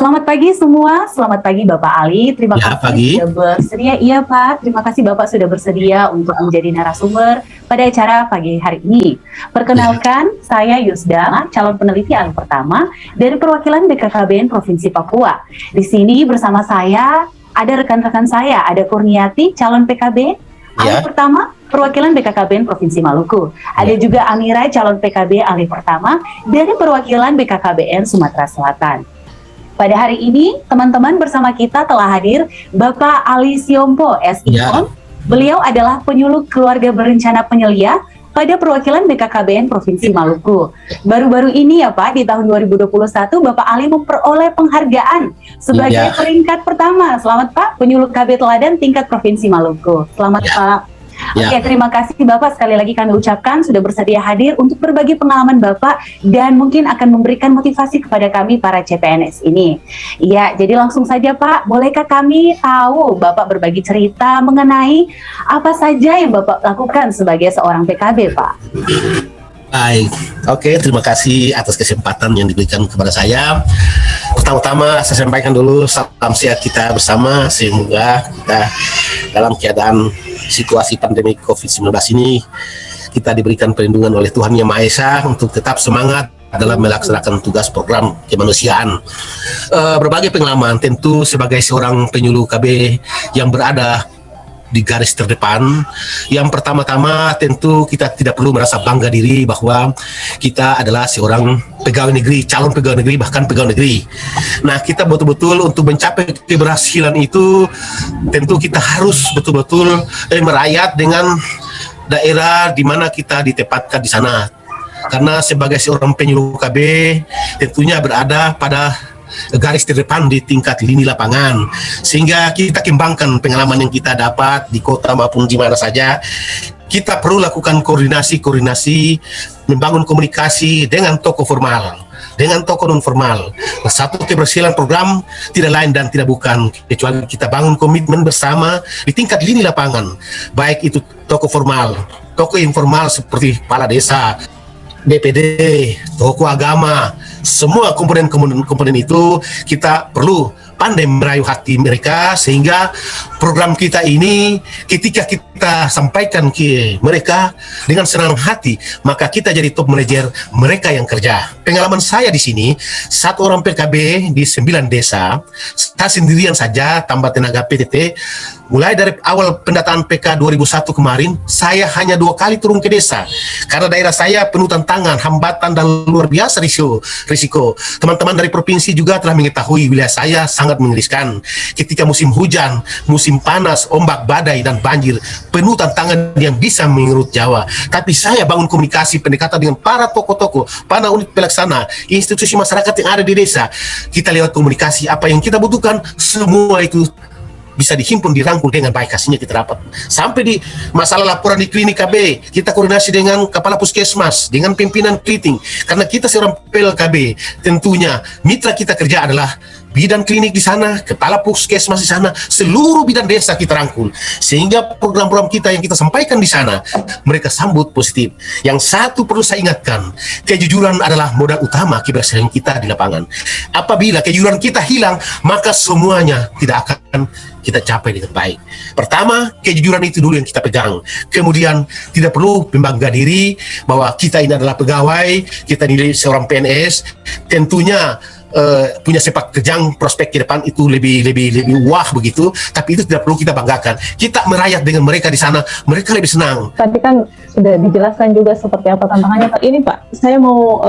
Selamat pagi semua, selamat pagi Bapak Ali. Terima Ya, kasih pagi. sudah bersedia. Iya Pak, terima kasih Bapak sudah bersedia untuk menjadi narasumber pada acara pagi hari ini. Perkenalkan, saya Yusda, calon peneliti ahli pertama dari perwakilan BKKBN Provinsi Papua. Di sini bersama saya ada rekan-rekan saya, ada Kurniati, calon PKB ahli pertama perwakilan BKKBN Provinsi Maluku. Ada juga Amira, calon PKB ahli pertama dari perwakilan BKKBN Sumatera Selatan. Pada hari ini, teman-teman bersama kita telah hadir Bapak Ali Siompo, SIPON. Beliau adalah penyuluh keluarga berencana penyelia pada perwakilan BKKBN Provinsi Maluku. Baru-baru ini ya Pak, di tahun 2021, Bapak Ali memperoleh penghargaan sebagai peringkat pertama. Selamat Pak, penyuluh KB Teladan tingkat Provinsi Maluku. Selamat Pak. Oke, terima kasih Bapak, sekali lagi kami ucapkan sudah bersedia hadir untuk berbagi pengalaman Bapak dan mungkin akan memberikan motivasi kepada kami para CPNS ini. Iya, jadi langsung saja Pak, bolehkah kami tahu Bapak berbagi cerita mengenai apa saja yang Bapak lakukan sebagai seorang PKB Pak? Baik, oke, terima kasih atas kesempatan yang diberikan kepada saya. Pertama-tama saya sampaikan dulu salam sehat kita bersama, semoga kita dalam keadaan situasi pandemi COVID-19 ini kita diberikan perlindungan oleh Tuhan Yang Maha Esa untuk tetap semangat dalam melaksanakan tugas program kemanusiaan. Berbagai pengalaman tentu sebagai seorang penyuluh KB yang berada di garis terdepan. Yang pertama-tama tentu kita tidak perlu merasa bangga diri bahwa kita adalah seorang pegawai negeri, calon pegawai negeri, bahkan pegawai negeri. Nah, kita betul-betul untuk mencapai keberhasilan itu tentu kita harus betul-betul merayat dengan daerah di mana kita ditempatkan di sana. Karena sebagai seorang penyuluh KB tentunya berada pada garis terdepan di tingkat lini lapangan, sehingga kita kembangkan pengalaman yang kita dapat di kota maupun di mana saja. Kita perlu lakukan koordinasi, membangun komunikasi dengan tokoh formal, dengan tokoh non formal. Satu keberhasilan program tidak lain dan tidak bukan kecuali kita bangun komitmen bersama di tingkat lini lapangan, baik itu tokoh formal, tokoh informal seperti kepala desa, BPD, tokoh agama, semua komponen itu kita perlu pandai merayu hati mereka, sehingga program kita ini ketika kita sampaikan ke mereka dengan senang hati, maka kita jadi top manager mereka yang kerja. Pengalaman saya di sini, satu orang PKB di 9 desa, saya sendirian saja tambah tenaga PTT. Mulai dari awal pendataan PK 2001 kemarin, saya hanya 2 kali turun ke desa. Karena daerah saya penuh tantangan, hambatan, dan luar biasa risiko. Teman-teman dari provinsi juga telah mengetahui wilayah saya sangat mengerikan. Ketika musim hujan, musim panas, ombak, badai, dan banjir, penuh tantangan yang bisa mengerut Jawa. Tapi saya bangun komunikasi pendekatan dengan para tokoh-tokoh, para unit pelaksana, institusi masyarakat yang ada di desa. Kita lewat komunikasi, apa yang kita butuhkan, semua itu bisa dihimpun, dirangkul dengan baik, hasilnya kita dapat. Sampai di masalah laporan di klinik KB, kita koordinasi dengan kepala puskesmas, dengan pimpinan kliting, karena kita seorang PLKB, tentunya mitra kita kerja adalah bidan klinik di sana, kepala puskesmas di sana, seluruh bidan desa kita rangkul, sehingga program-program kita yang kita sampaikan di sana mereka sambut positif. Yang satu perlu saya ingatkan, kejujuran adalah modal utama keberhasilan kita di lapangan. Apabila kejujuran kita hilang, maka semuanya tidak akan kita capai dengan baik. Pertama, kejujuran itu dulu yang kita pegang. Kemudian tidak perlu membangga diri bahwa kita ini adalah pegawai, kita ini seorang PNS. Tentunya punya sepak terjang, prospek ke depan itu lebih wah begitu, tapi itu tidak perlu kita banggakan. Kita merayat dengan mereka di sana, mereka lebih senang. Tadi kan sudah dijelaskan juga seperti apa tantangannya. Ini Pak, saya mau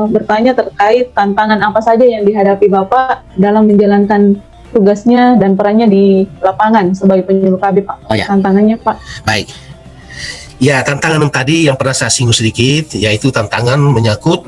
bertanya terkait tantangan apa saja yang dihadapi Bapak dalam menjalankan tugasnya dan perannya di lapangan sebagai penyuluh KB Pak. Tantangannya Pak. Baik. Ya, tantangan tadi yang pernah saya singgung sedikit, yaitu tantangan menyangkut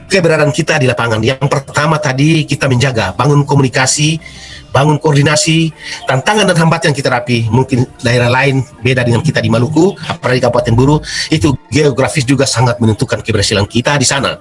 keberadaan kita di lapangan. Yang pertama tadi kita menjaga, bangun komunikasi, bangun koordinasi. Tantangan dan hambatan yang kita hadapi, mungkin daerah lain beda dengan kita di Maluku, apalagi Kabupaten Buru, itu geografis juga sangat menentukan keberhasilan kita di sana.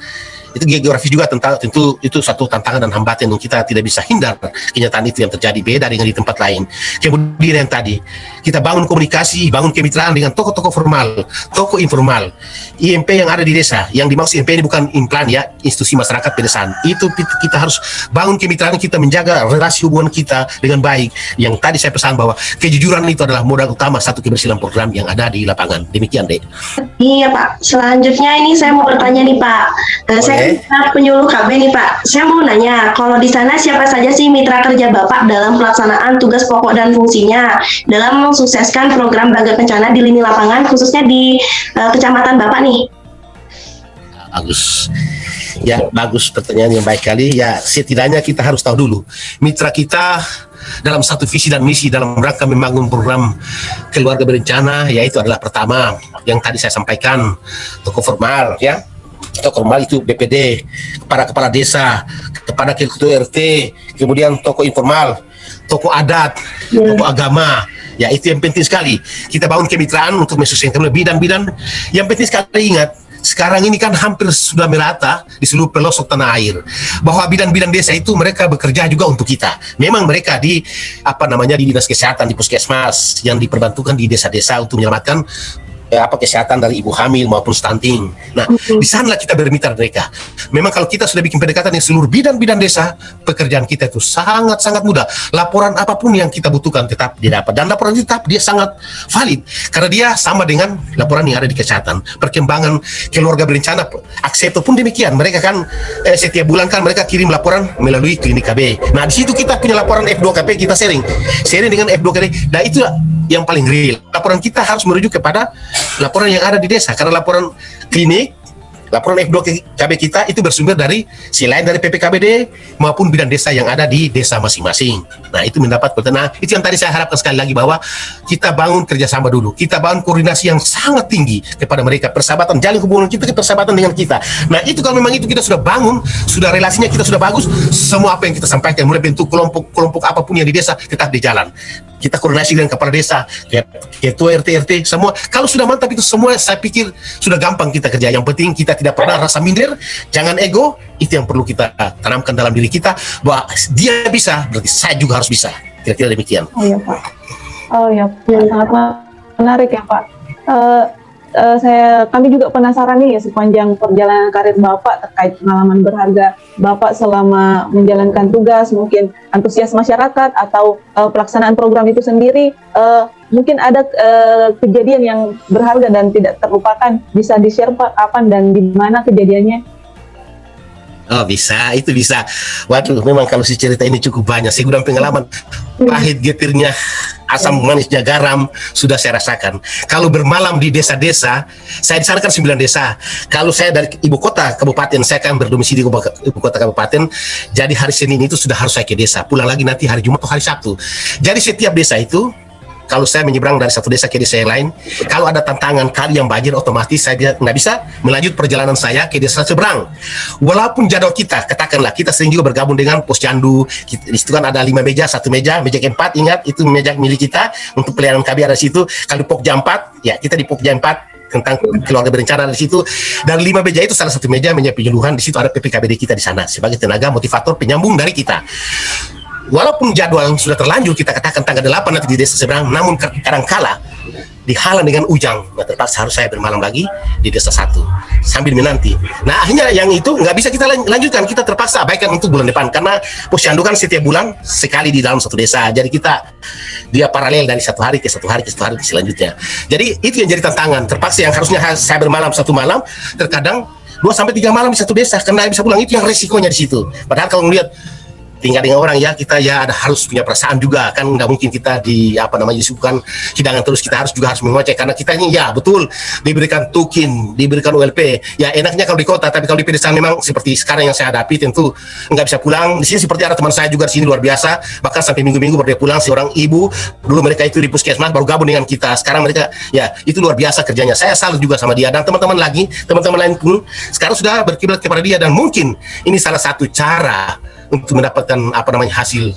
Itu geografis juga tentu itu satu tantangan dan hambatan yang kita tidak bisa hindar. Kenyataan itu yang terjadi beda dengan di tempat lain. Kemudian yang tadi kita bangun komunikasi, bangun kemitraan dengan tokoh-tokoh formal, tokoh informal, IMP yang ada di desa. Yang dimaksud IMP ini bukan implan ya, institusi masyarakat pedesaan. Itu kita harus bangun kemitraan, kita menjaga relasi hubungan kita dengan baik. Yang tadi saya pesan bahwa kejujuran itu adalah modal utama satu keberhasilan program yang ada di lapangan. Demikian, Dek. Iya Pak, selanjutnya ini saya mau bertanya nih Pak. Saya penyuluh KB nih Pak. Saya mau nanya, kalau di sana siapa saja sih mitra kerja Bapak dalam pelaksanaan tugas pokok dan fungsinya dalam mensukseskan program Bangga Kencana di lini lapangan, khususnya di kecamatan Bapak nih? Bagus. Ya, bagus, pertanyaan yang baik kali. Ya, setidaknya kita harus tahu dulu mitra kita dalam satu visi dan misi dalam rangka membangun program keluarga berencana, yaitu adalah pertama yang tadi saya sampaikan, tokoh formal ya. Tokoh formal itu BPD, kepada kepala desa, kepada ketua RT, kemudian tokoh informal, tokoh adat, tokoh agama. Ya, itu yang penting sekali. Kita bangun kemitraan untuk mensukseskan bidang-bidang. Yang penting sekali ingat, sekarang ini kan hampir sudah merata di seluruh pelosok tanah air bahwa bidang-bidang desa itu mereka bekerja juga untuk kita. Memang mereka di di dinas kesehatan, di puskesmas yang diperbantukan di desa-desa untuk menyelamatkan kesehatan dari ibu hamil maupun stunting. Nah, di sanalah kita bermitra mereka. Memang kalau kita sudah bikin pendekatan di seluruh bidang-bidang desa, pekerjaan kita itu sangat-sangat mudah. Laporan apapun yang kita butuhkan tetap didapat, dan laporan itu tetap dia sangat valid karena dia sama dengan laporan yang ada di kesehatan. Perkembangan keluarga berencana, Aksepto pun demikian. Mereka kan setiap bulan kan mereka kirim laporan melalui klinik KB. Nah, di situ kita punya laporan F2KP, kita sharing dengan F2KP. Nah, itu yang paling real. Laporan kita harus merujuk kepada laporan yang ada di desa, karena laporan klinik, laporan F2KB kita itu bersumber dari selain dari PPKBD maupun bidang desa yang ada di desa masing-masing. Nah, itu mendapat nah, itu yang tadi saya harapkan sekali lagi bahwa kita bangun kerjasama dulu, kita bangun koordinasi yang sangat tinggi kepada mereka, persahabatan, jalin hubungan kita, persahabatan dengan kita. Nah, itu kalau memang itu kita sudah bangun, sudah relasinya kita sudah bagus, semua apa yang kita sampaikan, mulai bentuk kelompok apapun yang di desa tetap di jalan. Kita koordinasi dengan kepala desa, ketua RT, semua. Kalau sudah mantap itu semua, saya pikir sudah gampang kita kerja. Yang penting kita tidak pernah rasa minder, jangan ego. Itu yang perlu kita tanamkan dalam diri kita, bahwa dia bisa, berarti saya juga harus bisa. Kira-kira demikian. Oh iya Pak. Oh iya, sangat menarik ya Pak. Kami juga penasaran nih ya, sepanjang perjalanan karir Bapak terkait pengalaman berharga Bapak selama menjalankan tugas, mungkin antusias masyarakat atau pelaksanaan program itu sendiri, mungkin ada kejadian yang berharga dan tidak terlupakan, bisa di-share Pak, kapan dan di mana kejadiannya? Oh, bisa, itu bisa. Waduh, memang kalau si cerita ini cukup banyak. Saya gudang pengalaman, pahit getirnya, asam manisnya garam sudah saya rasakan. Kalau bermalam di desa-desa, saya di sana kan 9 desa. Kalau saya dari ibu kota kabupaten, saya kan berdomisili di ibu kota kabupaten. Jadi hari Senin itu sudah harus saya ke desa. Pulang lagi nanti hari Jumat atau hari Sabtu. Jadi setiap desa itu, kalau saya menyeberang dari satu desa ke desa yang lain, kalau ada tantangan kali yang banjir, otomatis saya nggak bisa melanjut perjalanan saya ke desa seberang. Walaupun jadwal kita, katakanlah kita sering juga bergabung dengan posyandu. Di situ kan ada 5 meja, 1 meja keempat, ingat itu meja milik kita untuk pelayanan KB ada di situ. Kalau di Pokja 4, ya kita di Pokja 4 tentang keluarga berencana di situ. Dan 5 meja itu salah satu meja penyuluhan, di situ ada PPKBD kita di sana sebagai tenaga motivator penyambung dari kita. Walaupun jadwal sudah terlanjur, kita katakan tanggal 8 nanti di desa seberang, namun kadangkala dihalang dengan ujang. Nah, terpaksa harus saya bermalam lagi di desa 1 sambil menanti. Nah, akhirnya yang itu nggak bisa kita lanjutkan, kita terpaksa abaikan untuk bulan depan, karena posyandu kan setiap bulan sekali di dalam satu desa. Jadi dia paralel dari satu hari ke satu hari selanjutnya. Jadi itu yang jadi tantangan. Terpaksa yang harusnya saya bermalam 1 malam, terkadang 2-3 malam di satu desa karena bisa pulang. Itu yang resikonya di situ. Padahal kalau melihat tinggal dengan orang ya, kita ya harus punya perasaan juga kan, nggak mungkin kita disibukkan hidangan terus, kita harus mengoceh karena kita ini ya betul diberikan tukin, diberikan ULP ya, enaknya kalau di kota, tapi kalau di pedesaan memang seperti sekarang yang saya hadapi tentu nggak bisa pulang. Di sini seperti ada teman saya juga di sini luar biasa, bahkan sampai minggu-minggu baru dia pulang, seorang ibu, dulu mereka itu di puskesmas baru gabung dengan kita, sekarang mereka ya itu luar biasa kerjanya. Saya salut juga sama dia dan teman-teman lain pun sekarang sudah berkiblat kepada dia, dan mungkin ini salah satu cara untuk mendapatkan hasil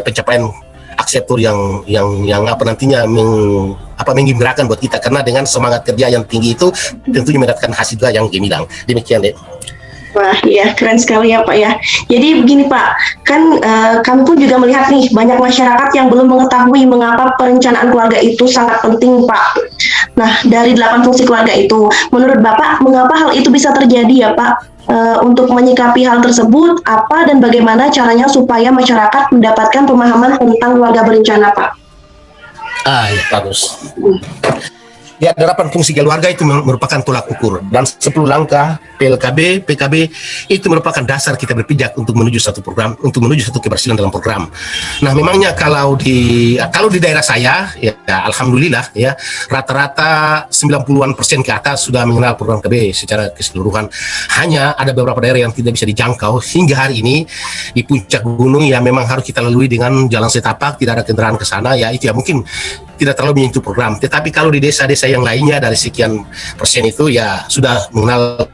pencapaian akseptor yang nantinya menggembirakan buat kita, karena dengan semangat kerja yang tinggi itu tentunya mendapatkan hasil juga yang gemilang. Demikian, Dek. Wah, iya keren sekali ya Pak ya. Jadi begini Pak, kan kami pun juga melihat nih banyak masyarakat yang belum mengetahui mengapa perencanaan keluarga itu sangat penting Pak. Nah, dari 8 fungsi keluarga itu, menurut Bapak mengapa hal itu bisa terjadi ya Pak? Untuk menyikapi hal tersebut, apa dan bagaimana caranya supaya masyarakat mendapatkan pemahaman tentang keluarga berencana Pak? Ya, bagus. Ya, 8 fungsi keluarga itu merupakan tolak ukur, dan 10 langkah PKB itu merupakan dasar kita berpijak untuk menuju satu program, untuk menuju satu keberhasilan dalam program. Nah, memangnya kalau di daerah saya, ya alhamdulillah ya, rata-rata 90% ke atas sudah mengenal program KB secara keseluruhan. Hanya ada beberapa daerah yang tidak bisa dijangkau hingga hari ini di puncak gunung, ya memang harus kita lalui dengan jalan setapak, tidak ada kendaraan ke sana, ya itu ya mungkin tidak terlalu menyentuh program. Tetapi kalau di desa-desa yang lainnya dari sekian persen itu ya sudah mengenal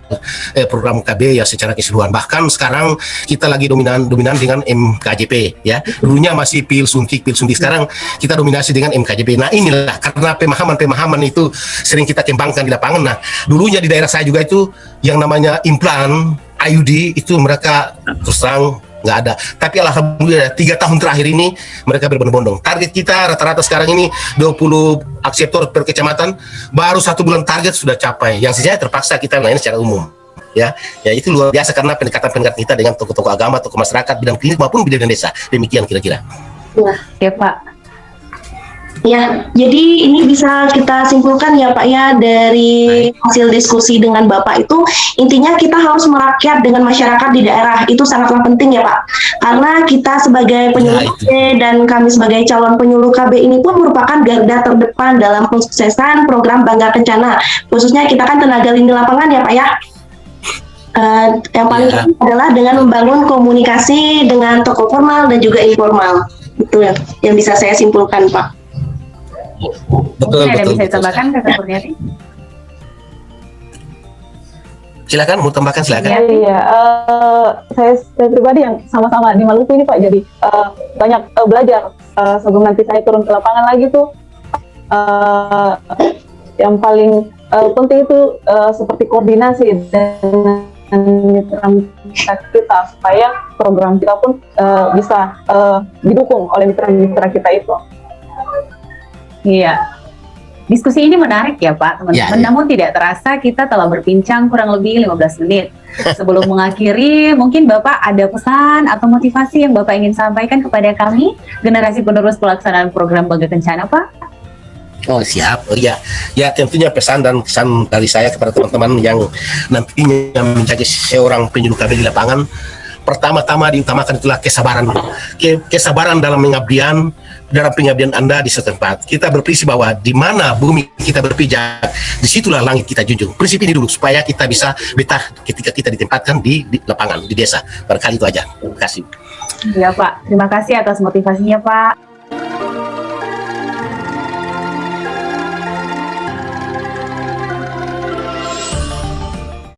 program KB ya secara keseluruhan. Bahkan sekarang kita lagi dominan dengan MKJP ya. Dulunya masih pil suntik, sekarang kita dominasi dengan MKJP. Nah, inilah karena pemahaman itu sering kita kembangkan di lapangan. Nah, dulunya di daerah saya juga itu yang namanya implan IUD itu mereka terus terang nggak ada. Tapi alhamdulillah 3 tahun terakhir ini mereka berbondong-bondong. Target kita rata-rata sekarang ini 20 akseptor per kecamatan, baru 1 bulan target sudah capai. Yang sisanya terpaksa kita lain secara umum. Ya itu luar biasa karena pendekatan kita dengan tokoh-tokoh agama, tokoh masyarakat, bidang klinik maupun bidang desa. Demikian kira-kira. Ya Pak. Ya, jadi ini bisa kita simpulkan ya Pak ya dari hasil diskusi dengan Bapak itu intinya kita harus merakyat dengan masyarakat di daerah itu sangatlah penting ya Pak. Karena kita sebagai penyuluh KB dan kami sebagai calon penyuluh KB ini pun merupakan garda terdepan dalam kesuksesan program Bangga Kencana. Khususnya kita kan tenaga lini lapangan ya Pak ya. Yang paling penting adalah dengan membangun komunikasi dengan tokoh formal dan juga informal. Itu yang bisa saya simpulkan Pak. Betul, ada bisa ditambahkan Kakak Kurniati? Silakan, mau tambahkan silakan. Iya, saya pribadi yang sama-sama di Maluku ini Pak, jadi banyak belajar sebelum nanti saya turun ke lapangan lagi tuh. Yang paling penting itu seperti koordinasi dengan mitra kita supaya program kita pun bisa didukung oleh mitra-mitra kita itu. Iya, diskusi ini menarik ya Pak teman-teman. Ya. Namun tidak terasa kita telah berbincang kurang lebih 15 menit. Sebelum mengakhiri, mungkin Bapak ada pesan atau motivasi yang Bapak ingin sampaikan kepada kami, generasi penerus pelaksanaan program Bangga Kencana Pak? Oh siap, ya tentunya pesan dan kesan dari saya kepada teman-teman yang nantinya menjadi seorang penyuluh KB di lapangan. Pertama-tama diutamakan itulah kesabaran. Kesabaran dalam pengabdian Anda di setempat. Kita berprinsip bahwa di mana bumi kita berpijak, disitulah langit kita junjung. Prinsip ini dulu supaya kita bisa betah ketika kita ditempatkan di lapangan, di desa. Barangkali itu aja. Terima kasih. Iya Pak, terima kasih atas motivasinya Pak.